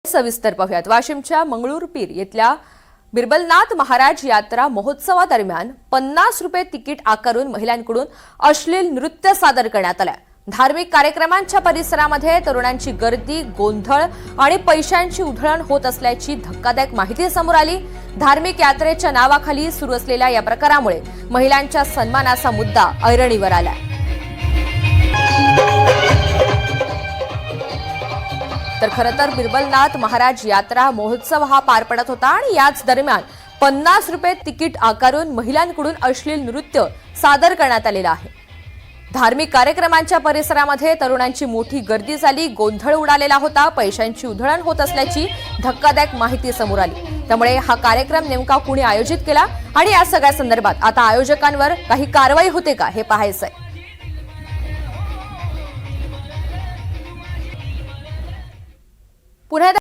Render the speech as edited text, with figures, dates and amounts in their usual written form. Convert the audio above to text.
सविस्तर पाहूयात। वाशिमच्या मंगळूरपीर येथल्या बिरबलनाथ महाराज यात्रा महोत्सवादरम्यान 50 रुपये तिकीट आकारून महिलांकडून अश्लील नृत्य सादर करण्यात आले। धार्मिक कार्यक्रमांच्या परिसरामध्ये तरुणांची गर्दी, गोंधळ आणि पैशांची उधळण होत असल्याची धक्कादायक माहिती समोर आली। धार्मिक यात्रेच्या नावाखाली सुरू असलेल्या या प्रकारामुळे महिलांच्या सन्मानाचा मुद्दा ऐरणीवर आला। तर खरं तर बिरबलनाथ महाराज यात्रा महोत्सव हा पार पडत होता आणि याच दरम्यान 50 रुपये तिकीट आकारून महिलांकडून अश्लील नृत्य सादर करण्यात आलेलं आहे। धार्मिक कार्यक्रमांच्या परिसरामध्ये तरुणांची मोठी गर्दी झाली, गोंधळ उडालेला होता, पैशांची उधळण होत असल्याची धक्कादायक माहिती समोर आली। त्यामुळे हा कार्यक्रम नेमका कुणी आयोजित केला आणि या सगळ्या संदर्भात आता आयोजकांवर काही कारवाई होते का हे पाहायचंय। पुन्हा